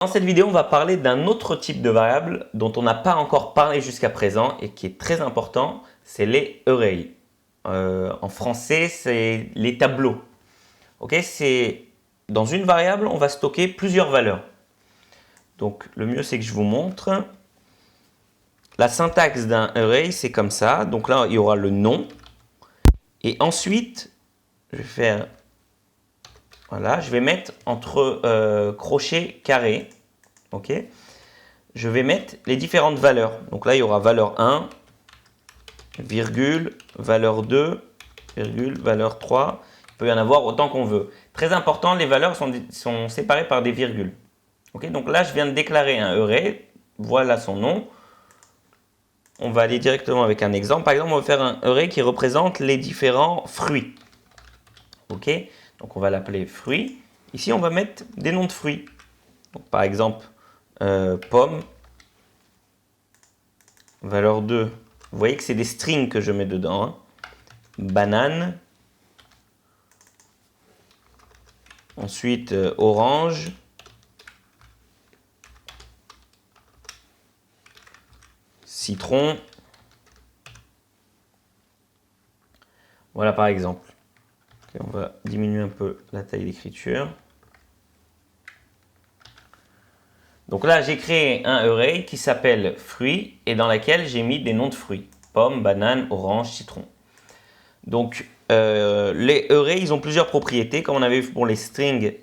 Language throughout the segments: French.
Dans cette vidéo, on va parler d'un autre type de variable dont on n'a pas encore parlé jusqu'à présent et qui est très important, c'est les arrays. En français, c'est les tableaux. C'est dans une variable, on va stocker plusieurs valeurs. Donc le mieux, c'est que je vous montre. La syntaxe d'un array, c'est comme ça. Donc là, il y aura le nom. Et ensuite, je vais faire... Voilà, je vais mettre entre crochets carrés. Je vais mettre les différentes valeurs. Donc là, il y aura valeur 1, virgule, valeur 2, virgule, valeur 3. Il peut y en avoir autant qu'on veut. Très important, les valeurs sont séparées par des virgules. Donc là, je viens de déclarer un array. Voilà son nom. On va aller directement avec un exemple. Par exemple, on va faire un array qui représente les différents fruits. Donc on va l'appeler fruits. Ici, on va mettre des noms de fruits. Donc, par exemple, pomme, valeur 2. Vous voyez que c'est des strings que je mets dedans. Banane. Ensuite, orange. Citron. Voilà par exemple. On va diminuer un peu la taille d'écriture. Donc là, j'ai créé un array qui s'appelle fruits et dans laquelle j'ai mis des noms de fruits. Pomme, banane, orange, citron. Donc, les arrays, ils ont plusieurs propriétés. Comme on avait vu pour les strings,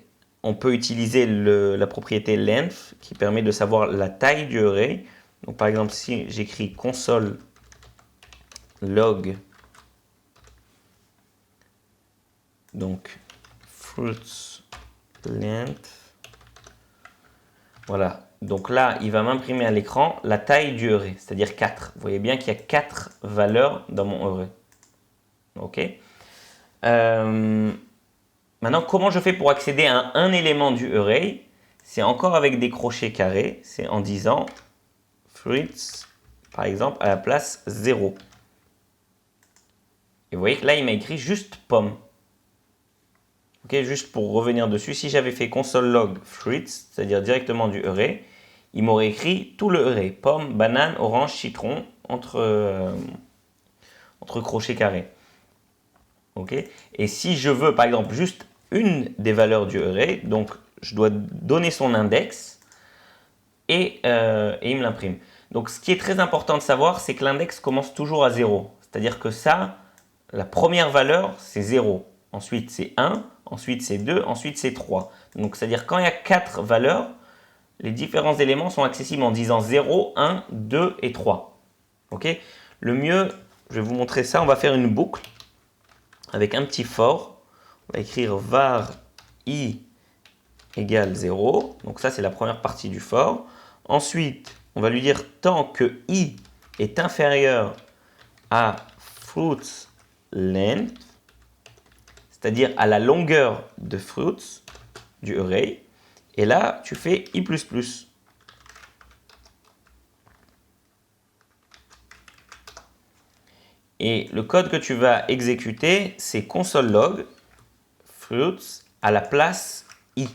on peut utiliser la propriété length qui permet de savoir la taille du array. Donc, par exemple, si j'écris console log, donc fruits length, voilà. Donc là, il va m'imprimer à l'écran la taille du array, c'est-à-dire 4. Vous voyez bien qu'il y a 4 valeurs dans mon array. Maintenant, comment je fais pour accéder à un élément du array? C'est encore avec des crochets carrés. C'est en disant fruits, par exemple, à la place 0. Et vous voyez que là, il m'a écrit juste pomme. Juste pour revenir dessus, si j'avais fait console log fruits, c'est-à-dire directement du array, il m'aurait écrit tout le array. Pomme, banane, orange, citron, entre crochets carrés. Et si je veux, par exemple, juste une des valeurs du array, donc je dois donner son index et il me l'imprime. Donc ce qui est très important de savoir, c'est que l'index commence toujours à 0. C'est-à-dire que ça, la première valeur, c'est 0. Ensuite, c'est 1. Ensuite, c'est 2. Ensuite, c'est 3. Donc, c'est-à-dire quand il y a 4 valeurs, les différents éléments sont accessibles en disant 0, 1, 2 et 3. Le mieux, je vais vous montrer ça. On va faire une boucle avec un petit for. On va écrire var i égale 0. Donc ça, c'est la première partie du for. Ensuite, on va lui dire tant que i est inférieur à fruits length, c'est-à-dire à la longueur de fruits du array. Et là, tu fais i++. Et le code que tu vas exécuter, c'est console log fruits à la place i.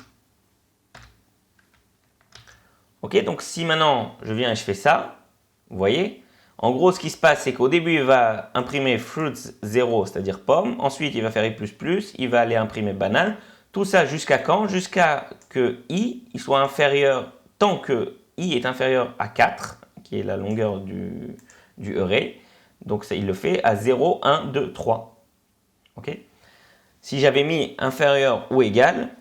Donc si maintenant je viens et je fais ça, vous voyez, en gros ce qui se passe, c'est qu'au début il va imprimer fruits 0, c'est-à-dire pomme, ensuite il va faire i++, il va aller imprimer banane, tout ça jusqu'à quand? Jusqu'à que i il soit inférieur, tant que i est inférieur à 4, qui est la longueur du array, donc ça, il le fait à 0, 1, 2, 3. Si j'avais mis inférieur ou égal,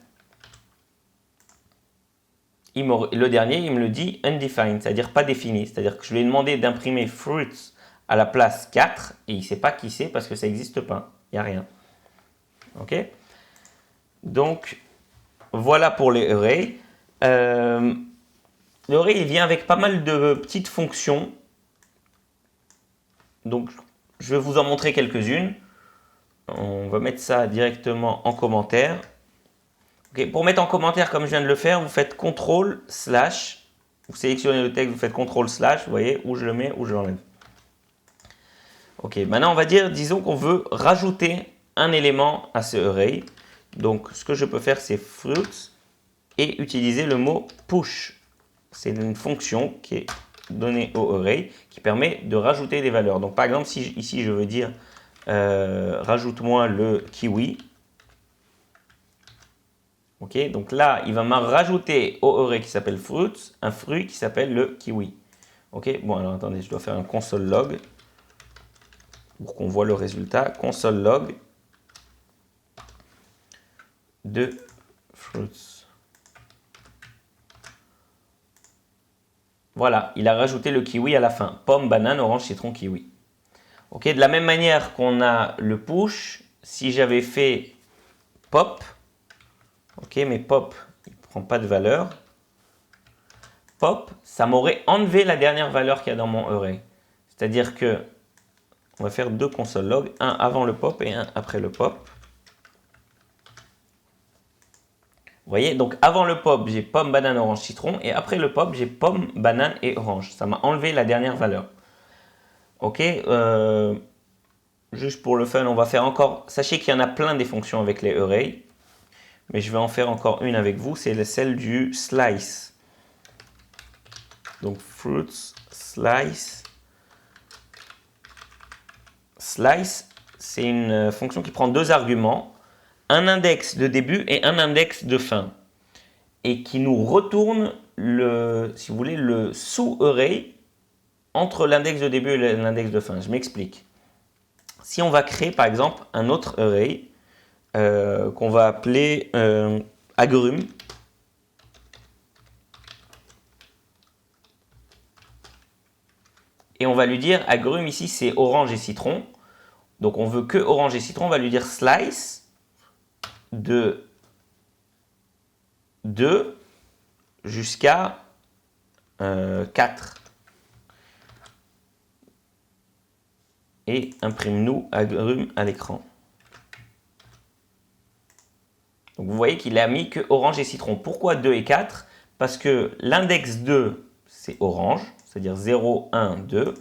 le dernier, il me le dit undefined, c'est-à-dire pas défini. C'est-à-dire que je lui ai demandé d'imprimer fruits à la place 4 et il ne sait pas qui c'est parce que ça n'existe pas. Il n'y a rien. Donc, voilà pour les arrays. L'array, il vient avec pas mal de petites fonctions. Donc, je vais vous en montrer quelques-unes. On va mettre ça directement en commentaire. Pour mettre en commentaire, comme je viens de le faire, vous faites CTRL/, vous sélectionnez le texte, vous faites CTRL/, vous voyez, où je le mets, où je l'enlève. Maintenant on va dire, disons qu'on veut rajouter un élément à ce array. Donc ce que je peux faire, c'est fruits et utiliser le mot push. C'est une fonction qui est donnée au array qui permet de rajouter des valeurs. Donc par exemple, si ici je veux dire rajoute-moi le kiwi. Ok, donc là, il va me rajouter au array qui s'appelle fruits un fruit qui s'appelle le kiwi. Ok, bon alors attendez, je dois faire un console log pour qu'on voit le résultat. Console log de fruits. Voilà, il a rajouté le kiwi à la fin. Pomme, banane, orange, citron, kiwi. Ok, de la même manière qu'on a le push, si j'avais fait pop, ok, mais pop, il ne prend pas de valeur. Pop, ça m'aurait enlevé la dernière valeur qu'il y a dans mon array. C'est-à-dire que, on va faire deux console log, un avant le pop et un après le pop. Vous voyez, donc avant le pop, j'ai pomme, banane, orange, citron. Et après le pop, j'ai pomme, banane et orange. Ça m'a enlevé la dernière valeur. Ok, juste pour le fun, on va faire encore... Sachez qu'il y en a plein des fonctions avec les arrays. Mais je vais en faire encore une avec vous. C'est celle du slice. Donc fruits, slice. Slice, c'est une fonction qui prend deux arguments. Un index de début et un index de fin. Et qui nous retourne, si vous voulez, le sous-array entre l'index de début et l'index de fin. Je m'explique. Si on va créer, par exemple, un autre array qu'on va appeler agrumes. Et on va lui dire, agrumes ici, c'est orange et citron. Donc on veut que orange et citron. On va lui dire slice de 2 jusqu'à 4. Et imprime-nous agrumes à l'écran. Donc vous voyez qu'il a mis que orange et citron. Pourquoi 2 et 4? Parce que l'index 2, c'est orange, c'est-à-dire 0, 1, 2.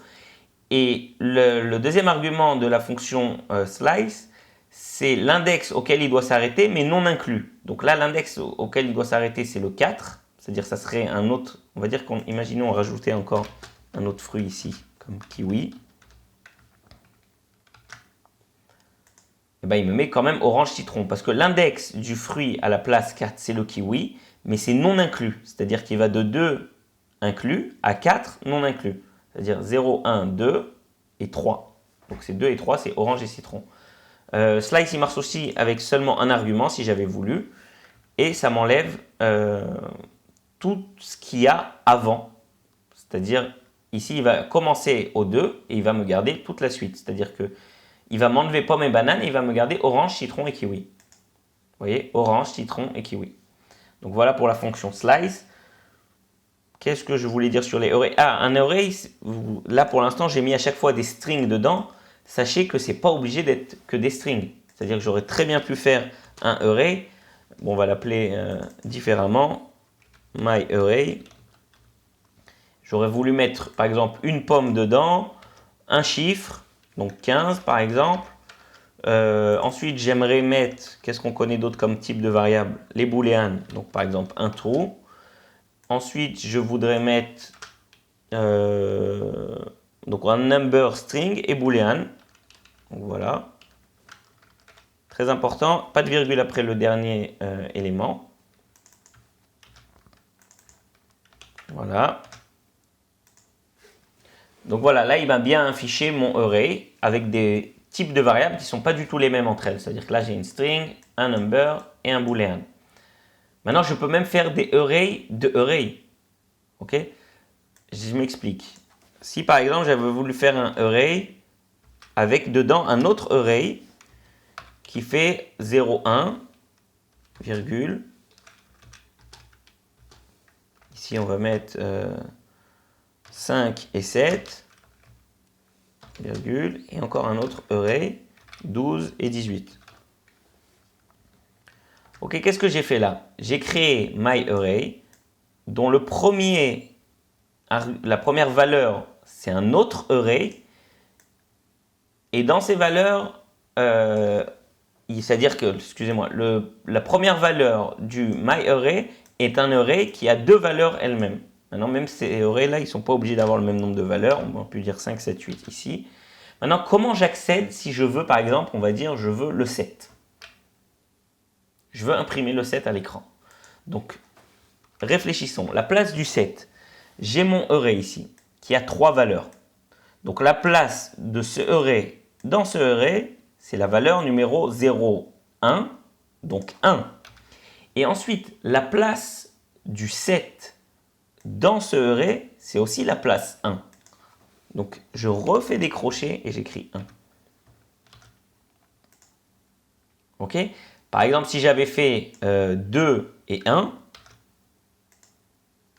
Et le deuxième argument de la fonction slice, c'est l'index auquel il doit s'arrêter, mais non inclus. Donc là, l'index auquel il doit s'arrêter, c'est le 4. C'est-à-dire ça serait un autre, on va dire imaginons on rajoutait encore un autre fruit ici, comme kiwi. Et ben, il me met quand même orange citron, parce que l'index du fruit à la place 4, c'est le kiwi, mais c'est non inclus. C'est-à-dire qu'il va de 2 inclus à 4 non inclus. C'est-à-dire 0, 1, 2 et 3. Donc c'est 2 et 3, c'est orange et citron. Slice, il marche aussi avec seulement un argument, si j'avais voulu. Et ça m'enlève tout ce qu'il y a avant. C'est-à-dire, ici, il va commencer au 2 et il va me garder toute la suite. C'est-à-dire que il va m'enlever pomme et banane et il va me garder orange, citron et kiwi. Vous voyez, orange, citron et kiwi. Donc voilà pour la fonction slice. Qu'est-ce que je voulais dire sur les arrays? Ah, un array, là pour l'instant, j'ai mis à chaque fois des strings dedans. Sachez que ce n'est pas obligé d'être que des strings. C'est-à-dire que j'aurais très bien pu faire un array. Bon, on va l'appeler différemment. MyArray. J'aurais voulu mettre, par exemple, une pomme dedans, un chiffre, donc 15 par exemple. Ensuite, j'aimerais mettre, qu'est-ce qu'on connaît d'autre comme type de variable? Les booléennes, donc par exemple un true. Ensuite, je voudrais mettre donc un number string et boolean. Donc voilà. Très important, pas de virgule après le dernier élément. Voilà. Donc voilà, là il m'a bien affiché mon array avec des types de variables qui ne sont pas du tout les mêmes entre elles. C'est-à-dire que là j'ai une string, un number et un boolean. Maintenant je peux même faire des arrays de arrays. Ok? Je m'explique. Si par exemple j'avais voulu faire un array avec dedans un autre array qui fait 0, 1, virgule. Ici on va mettre 5 et 7, virgule, et encore un autre array, 12 et 18. Ok, qu'est-ce que j'ai fait là? J'ai créé myArray, dont la première valeur, c'est un autre array, et dans ces valeurs, c'est-à-dire que, excusez-moi, la première valeur du myArray est un array qui a deux valeurs elles-mêmes. Maintenant, même ces arrays-là, ils ne sont pas obligés d'avoir le même nombre de valeurs. On peut dire 5, 7, 8 ici. Maintenant, comment j'accède si je veux, par exemple, on va dire, je veux le 7. Je veux imprimer le 7 à l'écran. Donc, réfléchissons. La place du 7, j'ai mon array ici, qui a 3 valeurs. Donc, la place de ce array dans ce array, c'est la valeur numéro 0, 1, donc 1. Et ensuite, la place du 7 dans ce array, c'est aussi la place 1. Donc, je refais des crochets et j'écris 1. Ok? Par exemple, si j'avais fait 2 et 1,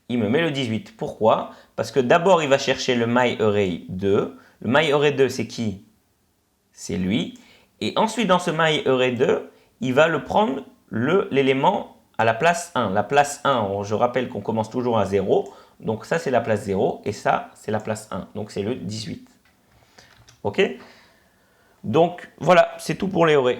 il me met le 18. Pourquoi? Parce que d'abord, il va chercher le myArray 2. Le myArray 2, c'est qui? C'est lui. Et ensuite, dans ce myArray 2, il va le prendre l'élément à la place 1. La place 1, je rappelle qu'on commence toujours à 0. Donc ça, c'est la place 0. Et ça, c'est la place 1. Donc c'est le 18. Ok? Donc voilà, c'est tout pour les arrays.